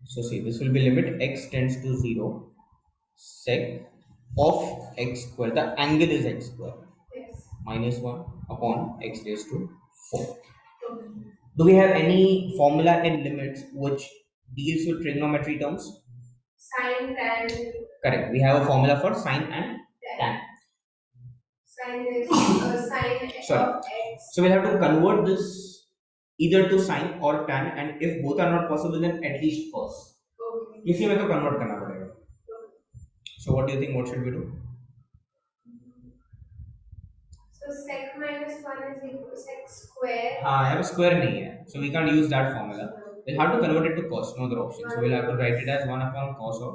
So see, this will be limit x tends to 0 sec of x square. The angle is x square minus 1 upon x raised to 4. Do we have any formula in limits which deals with trigonometry terms? Sine, tan. Correct. We have a formula for sine and tan. Sine is sine of x. So we'll have to convert this either to sine or tan, and if both are not possible, then at least cos. Okay. इसी में तो convert करना पड़ेगा. So what do you think? What should we do? So sec minus 1 is equal to sec square. I have a square नहीं है, so we can't use that formula. We'll have to convert it to cos. No other option. So we'll have to write it as 1 upon cos of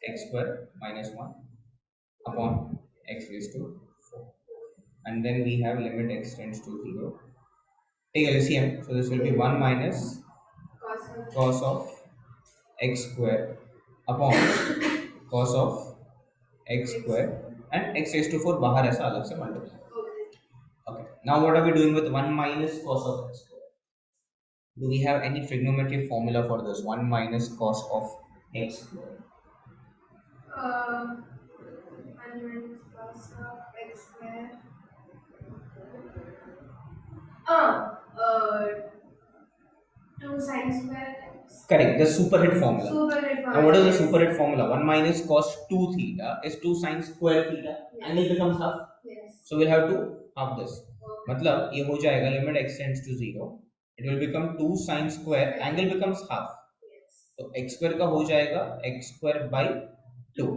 x square minus 1 upon x raised to 4. And then we have limit x tends to 0. Take LCM. So this will be 1 minus cos of x square upon cos of x square and x raised to 4 बाहर ऐसा अलग से multiply. Okay. Now what are we doing with 1 minus cos of x square? Do we have any trigonometric formula for this? 1 minus cos of x square. 1 minus cos of x square. 2 sin square x. Correct, the superhit formula. Now what is the superhit formula? 1 minus cos 2 theta is 2 sin square theta. Yes. Angle becomes half. Yes. So we'll have to half this. मतलब ये हो जाएगा limit x tends to 0. It will become 2 sin square. Angle becomes half. Yes. So x square का हो जाएगा x square by 2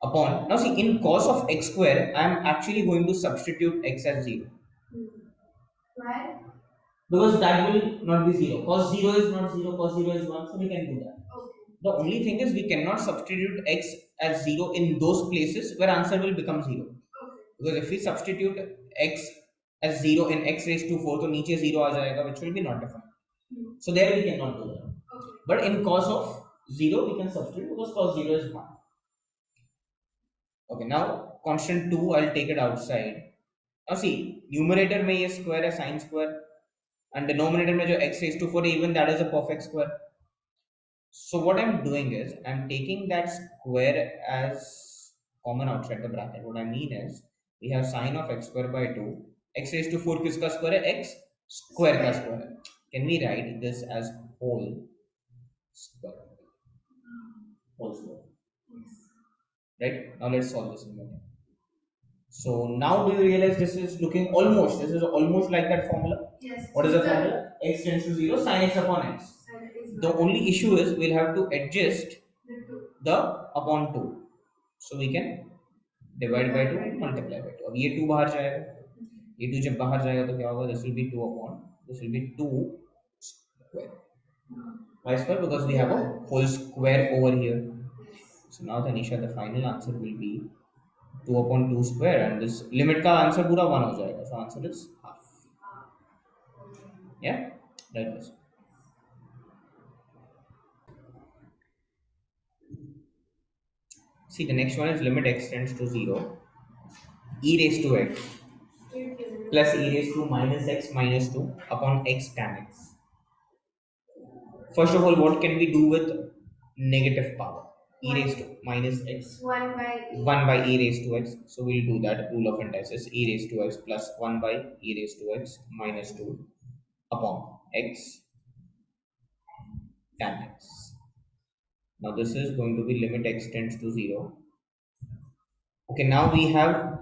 upon. Now see, in cos of x square, I am actually going to substitute x as 0. Why? Because that will not be 0. Cos 0 is not 0, cos 0 is 1, so we can do that. Okay. The only thing is we cannot substitute x as 0 in those places where answer will become 0. Okay. Because if we substitute x as 0 in x raised to 4, तो नीचे 0 आ जाएगा, which will be not defined. So there we cannot do that. Okay. But in cos of 0 we can substitute because cos 0 is 1. Okay, now constant 2 I'll take it outside. Now see, numerator में ये square है sin square. And denominator में जो x raised to 4 even that is a perfect square. So what I'm doing is I'm taking that square as common outside the bracket. What I mean is we have sine of x square by 2. X raised to 4 किसका square है? X square का square है. Can we write this as whole square? Whole square. Right? Now let's solve this in a minute. So now do you realize this is looking almost, this is almost like that formula? Yes. What is the formula? X tends to 0, sin x upon x. The only issue is we'll have to adjust the upon 2. So we can divide by 2 and multiply by 2. अब ये 2 बाहर जाएगा, ये 2 जब बाहर जाएगा तो क्या होगा? This will be 2 upon, this will be 2 square. Why square? Because we have a whole square over here. So now Tanisha, the final answer will be 2 upon 2 square, and this limit का answer पूरा 1 हो जाएगा. So answer is half. Yeah, that is. See, the next one is limit x tends to 0, e raised to x plus e raised to minus x minus 2 upon x tan x. First of all, what can we do with negative power? E raised to minus x 1 by e raised to x. So we'll do that. Rule of indices, e raised to x plus 1 by e raised to x minus 2 upon x tan x. Now this is going to be limit x tends to 0. Okay, now we have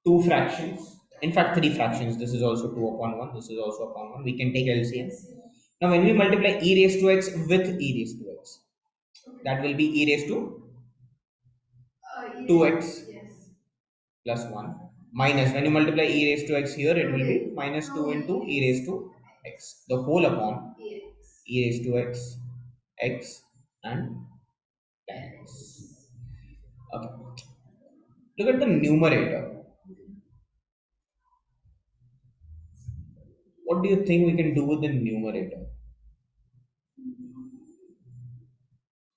two fractions. In fact, three fractions. This is also 2 upon 1. This is also upon 1. We can take LCM. Now when we multiply e raised to x with e raised to x, that will be e raised to 2x plus 1 minus, when you multiply e raised to x here, it will be minus 2 into e raised to x, the whole upon e raised to x and tan x. Okay, look at the numerator. What do you think we can do with the numerator?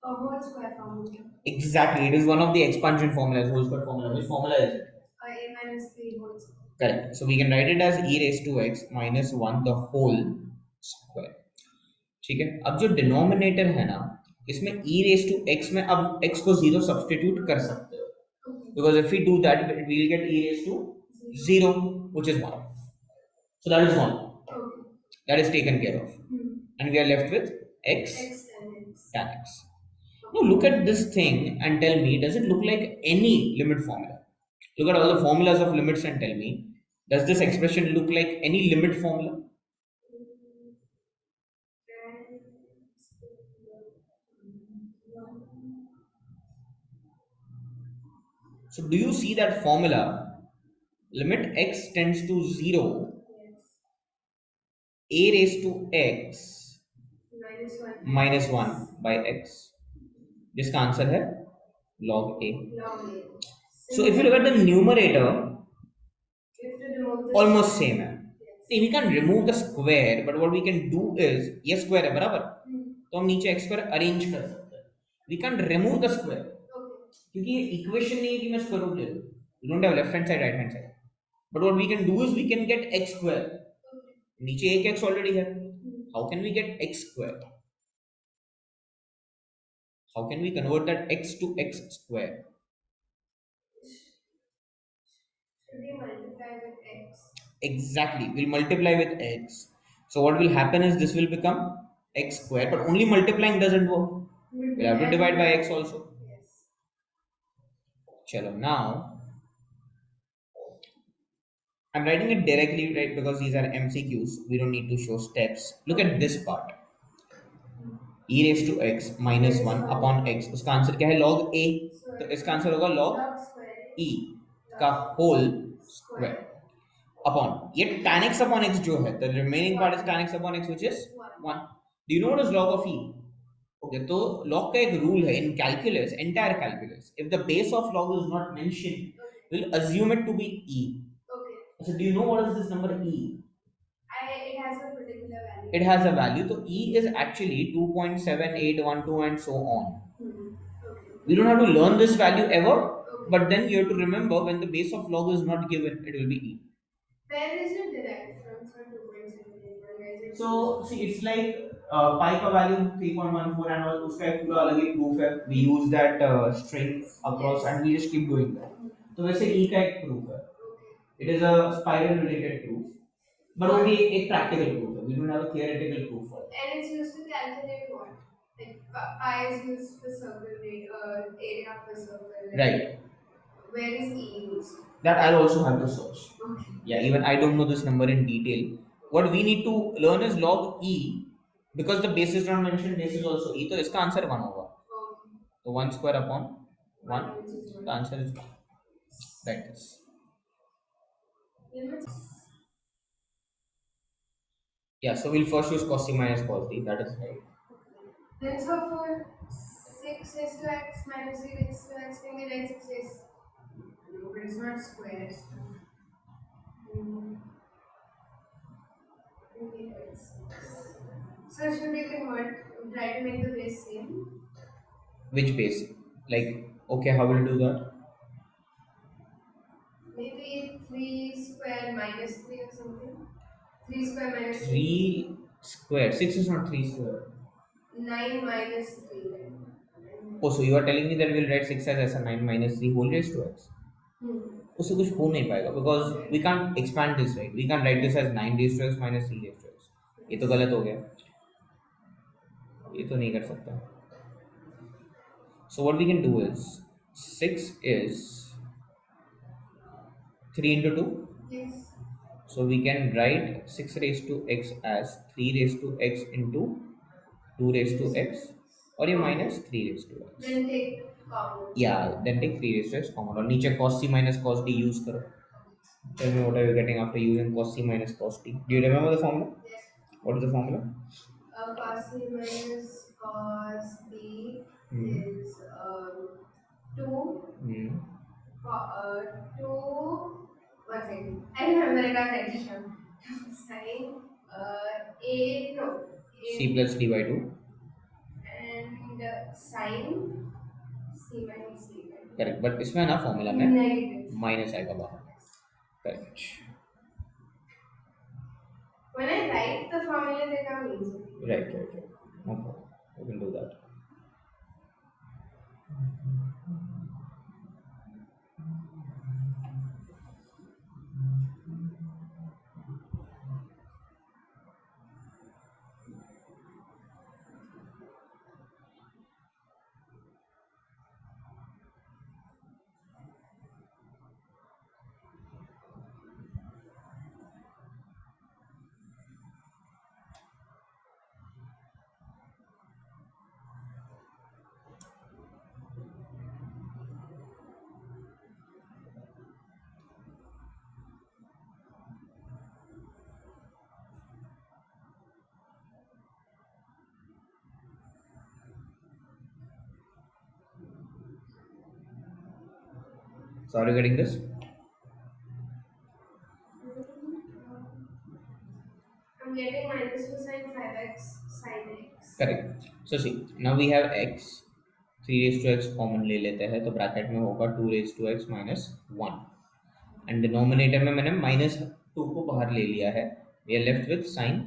Whole square formula. Exactly, it is one of the expansion formulas, whole square formula. Which formula is it? A minus b whole square. Correct. So we can write it as e raised to x minus 1 the whole square. ठीक है, अब जो denominator है ना, इसमें e raise to x में अब x को 0 सब्स्टिट्यूट कर सकते हो, because if we do that we will get e raised to 0, which is 1. So that is 1. That is taken care of. And we are left with x tan x. Now look at this thing and tell me, does it look like any limit formula? Look at all the formulas of limits and tell me, does this expression look like any limit formula? So do you see that formula? Limit x tends to 0, a raised to x minus 1 by x. जिसका answer है log a. So if you look at the numerator, almost same है. See, we can remove the square, but what we can do is, ये square है बराबर, तो हम नीचे x square arrange कर सकते हैं. We can remove the square, क्योंकि ये equation नहीं है कि मैं square root ले लूँ. We don't have left hand side, right hand side. But what we can do is we can get x square. नीचे एक x already है. How can we get x square? How can we convert that x to x square? Exactly, we'll multiply with x. So what will happen is this will become x square, but only multiplying doesn't work. We'll have to divide by x also. Chalo, now I'm writing it directly, right, because these are MCQs. We don't need to show steps. Look at this part. E raised to x minus 1 upon x. उसका answer क्या है? log a. तो इसका answer होगा log e का whole square upon ये tan x upon x जो है, the remaining part is tan x upon x, which is 1. Do you know what is log of e? Okay, तो log का एक rule है in calculus, entire calculus. If the base of log is not mentioned, we'll assume it to be e. So do you know what is this number e? It has a value. So e is actually 2.7812 and so on. We don't have to learn this value ever, but then you have to remember when the base of log is not given, it will be e. Where is it derived from? For 2.78? So see, it's like pi का value 3.14 and all, उसका एक पूरा अलग ही proof है. We use that string across and we just keep doing that. तो वैसे e का एक proof है. It is a spiral related proof. But only a practical proof. We don't have a theoretical proof for it. And it's used to calculate what? Like pi is used for circle area of a circle. Right. Where is E used? That I'll also have to search. Okay. Yeah, even I don't know this number in detail. What we need to learn is log E, because the base is not mentioned, base is also E. So इसका answer 1 होगा. Okay. So 1 square upon 1. The answer is 1. Like this. Yeah, so we'll first use cos c minus cos d. That is right. Then so for 6 raised to x minus 3 raised to x, can we write 6 raised? No, but it's not squares. So should we try to make the base same? Which base? Like, okay, how will we do that? Maybe 3 square minus 3 or something. 3 square minus 3 square. 6 is not 3 square. 9 minus 3. Oh, so you are telling me that we'll write 6 as a 9 minus 3 whole raised to x? उससे कुछ हो नहीं पाएगा, because we can't expand this, right? We can't write this as 9 raised to x minus 3 raised to x. ये तो गलत हो गया, ये तो नहीं कर सकता. So what we can do is 6 is 3 into 2. Yes. So we can write 6 raised to x as 3 raised to x into 2 raised to x, और ये minus 3 raised to x. Then take common. Yeah, then take 3 raised to x common, और नीचे cos c minus cos d use करो. Tell me what are you getting after using cos c minus cos d? Do you remember the formula? Yes. What is the formula? Cos c minus cos d is 2. 2. One second. I remember it. I'll write it down. Sin a no. C plus d by 2. And sin c minus d by 2. Correct. But इसमें ना formula में negative minus आएगा बाहर. Correct. When I write the formula, they come Right. Okay, we can do that. So are you getting this? I'm getting minus 2 sine 5x sine x. Correct. So see, now we have x, 3 raised to x common ले लेते हैं तो bracket में होगा 2 raised to x minus 1 and denominator में मैंने minus 2 को बाहर ले लिया है. We are left with sin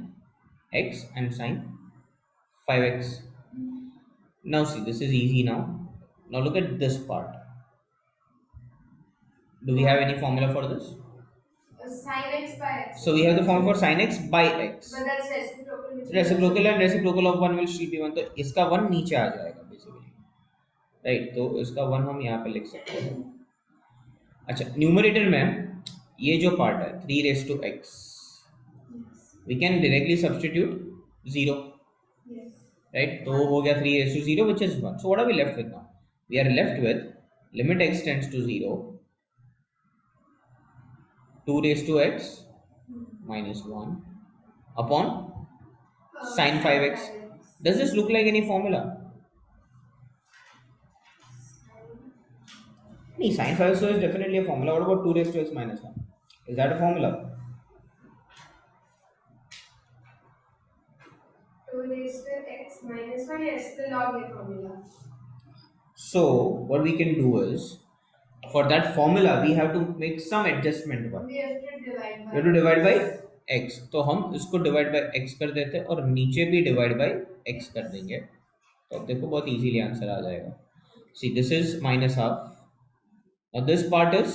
x and sin 5x. Now see, this is easy now. Now look at this part. Do we have any formula for this? Sine x by x. So we have the formula for sin x by x. But that's reciprocal. Reciprocal and reciprocal of 1 will still be 1, तो इसका 1 नीचे आ जाएगा basically. Right, तो इसका 1 हम यहाँ पे लिख सकते हैं. अच्छा, न्यूमरेटर में ये जो पार्ट है 3 raise to x, we can directly substitute 0. Right, तो हो गया 3 raise to 0 which is 1. So what are we left with now? We are left with limit x tends to 0, 2 raised to x minus 1 upon sin 5x. Does this look like any formula? No, sin 5x is definitely a formula. What about 2 raised to x minus 1? Is that a formula? 2 raised to x minus 1, yes, the log A formula. So what we can do is, for that formula we have to make some adjustment. We have to divide by. We have to divide by x. तो हम इसको divide by x कर देते हैं और नीचे भी divide by x कर देंगे. तो अब देखो बहुत easily आंसर आ जाएगा. See, this is minus half. Now this part is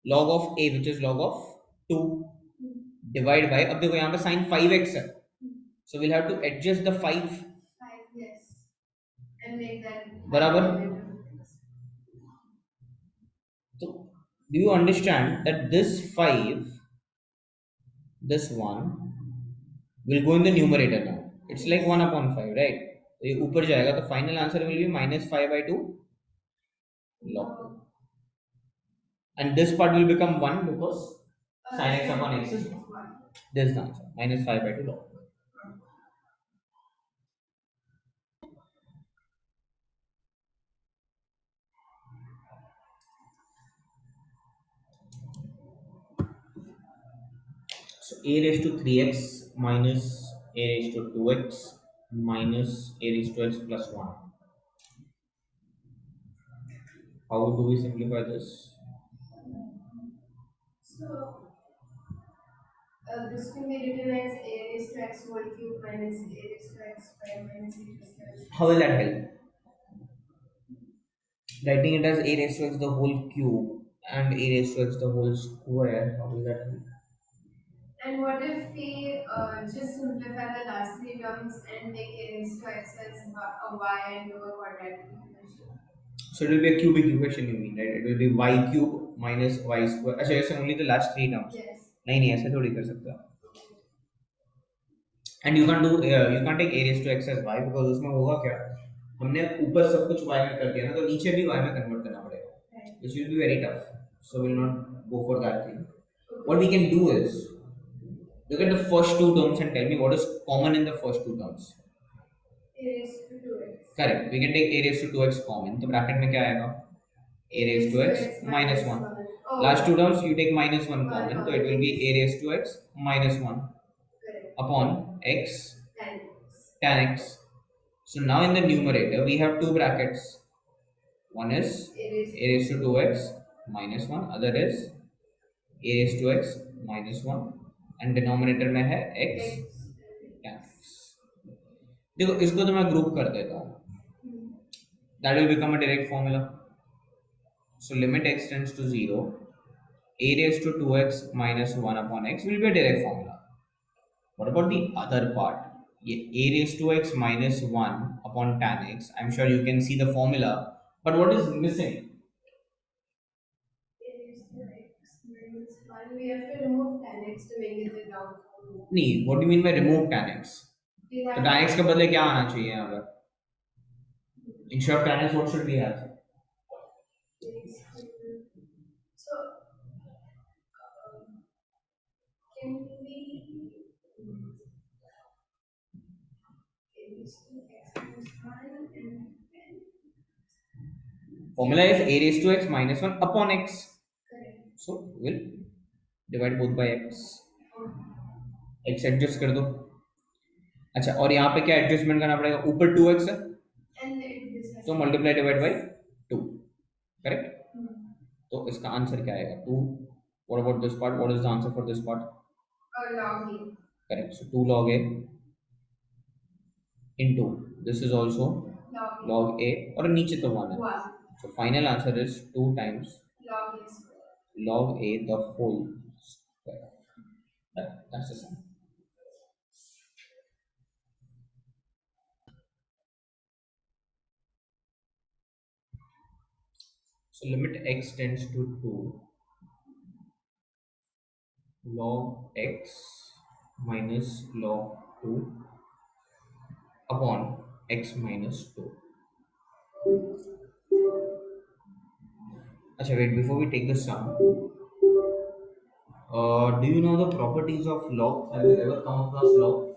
log of a, which is log of 2, divide by, अब देखो यहाँ पे sin 5x है, so we'll have to adjust the 5. 5, yes, and make that बराबर. So do you understand that this 5, this one will go in the numerator now? It's like 1 upon 5, right? तो ये ऊपर जाएगा तो final answer will be minus 5 by 2 log. And this part will become 1 because sin x upon x is 1. This is the answer, minus 5 by 2 log. So a raised to 3x minus a raised to 2x minus a raised to x plus 1. How do we simplify this? So this can be written as a raised to x whole cube minus a raised to x square minus a raised to x. How will that help? Writing it as a raised to x the whole cube and a raised to x the whole square, how will that help? And what if we just simplify the last 3 terms and make a raised to x as a y and do a quadratic equation? So it will be a cubic equation, you mean, right? It will be y cube minus y square. अच्छा, ऐसे only the last 3 terms. Yes. नहीं ऐसे थोड़ी कर सकता. And you can't do you can't take a raised to x as y because उसमें होगा क्या? हमने ऊपर सब कुछ y में कर दिया ना, तो नीचे भी y में कन्वर्ट करना पड़ेगा. This will be very tough. So we'll not go for that thing. What we can do is look at the first 2 terms and tell me what is common in the first 2 terms. A raised to 2x. Correct. We can take a raised to 2x common. तो bracket में क्या आएगा? A raised to x minus 1. Last 2 terms you take minus 1 common, so it will be a raised to x minus 1 upon x tan x. So now in the numerator we have 2 brackets. One is a raised to 2x minus 1, other is a raised to x minus 1, and denominator में है x tan x. देखो इसको तो मैं group कर देता हूँ, that will become a direct formula. So limit x tends to 0, a raised to 2x minus 1 upon x will be a direct formula. What about the other part? A raised to x minus 1 upon tan x. I'm sure you can see the formula, but what is missing? A raised to x minus 1. We have to remove tan x to make it the log formula. नहीं, what do you mean by remove tan x? We तो have tan x के बदले क्या आना चाहिए यहाँ पर? Instead of tan x, what should we have? so can we a raised to x minus 1 and Formula is a raised to x minus 1 upon x. correct. So we'll divide both by x. Okay. x adjust कर दो. अच्छा, और यहाँ पे क्या adjustment करना पड़ेगा? ऊपर 2x है And this has तो multiply divide by 2, correct? Hmm. तो इसका आंसर क्या आएगा? 2. What about this part? What is the answer for this part? log a. Correct. So 2 log a into this is also Log a. log a, और नीचे तो 1 है. 1. So final answer is 2 times Log a square. log a the whole square. That's the sum. So limit x tends to 2, log x minus log 2 upon x minus 2. Achha, wait, before we take the sum, do you know the properties of log? Have you ever come across log?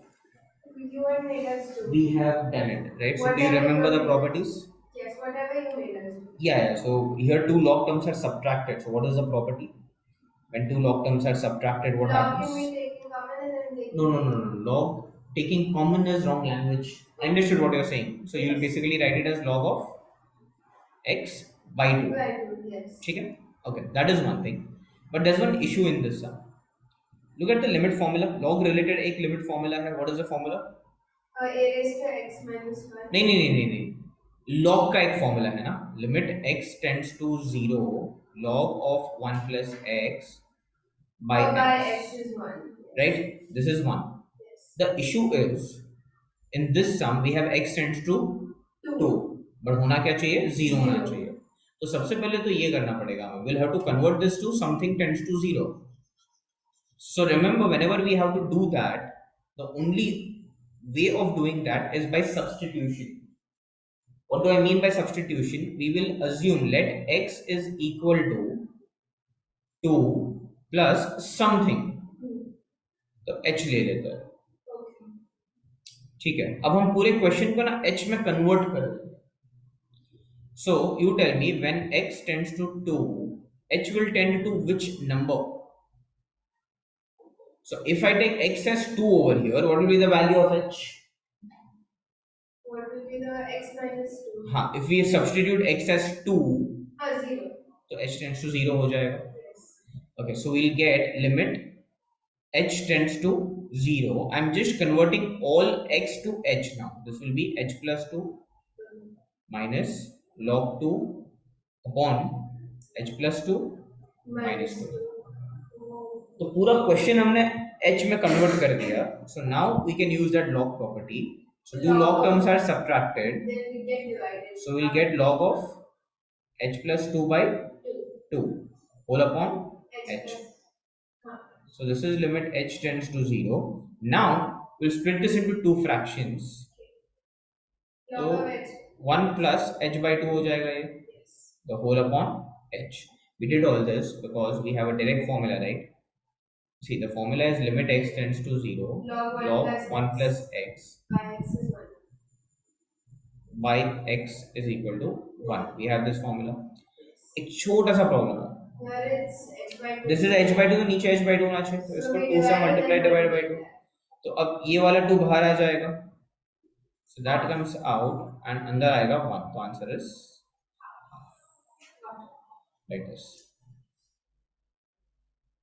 You had made us do. We have done it, right? So do you Whatever remember you the made properties? us- Yes, whatever you made us do. Yeah. So here two log terms are subtracted. So what is the property? When two log terms are subtracted, what Log happens? can be taken common and then taken. No. Log taking common is wrong language. I understood what you're saying. So you'll basically write it as log of x by 2. By 2, yes. ठीक है? Okay, that is one thing. But there's one issue in this sum. Look at the limit formula. Log related एक limit formula है. What is the formula? A raised to x minus 1. नहीं. Log का एक formula है ना. Limit x tends to 0, log of 1 plus x by By x. x is 1. Right? This is 1. Yes. The issue is in this sum we have x tends to 2, but होना क्या चाहिए? 0 होना चाहिए. तो सबसे पहले तो ये करना पड़ेगा हमें. We'll have to convert this to something tends to 0. So remember, whenever we have to do that, the only way of doing that is by substitution. What do I mean by substitution? We will assume let x is equal to 2 plus something. तो h ले लेते हैं. Okay. ठीक है. अब हम पूरे question को ना h में कन्वर्ट कर देते हैं. So you tell me when x tends to 2, h will tend to which number? So if I take x as 2 over here, what will be the value of h? What will be the x minus 2? हाँ, if we substitute x as 2, 0. तो h tends to 0 हो जाएगा. Yes. Okay, so we'll get limit h tends to 0. I'm just converting all x to h now. This will be h plus 2 minus log 2 upon h plus 2 minus 2. तो पूरा question हमने h में convert कर दिया. So now we can use that log property. So two log terms are subtracted. Then we get divided. So we'll get log of h plus 2 by 2 whole upon h. plus. So this is limit h tends to 0. Now we'll split this into two fractions. Log of h. 1 plus h by 2 हो जाएगा ये. Yes. The whole upon h. We did all this because we have a direct formula, right? See, the formula is limit x tends to 0, Log 1 plus x by x is 1. by x is equal to 1. We have this formula. एक छोटा सा problem है. Here it's h by 2. This is h by 2, तो नीचे h by 2 होना चाहिए. तो इसको 2 से मल्टीप्लाई डिवाइड बाय 2. तो अब ये वाला 2 बाहर आ जाएगा. So that comes out and अंदर आएगा 1. तो आंसर इज like this.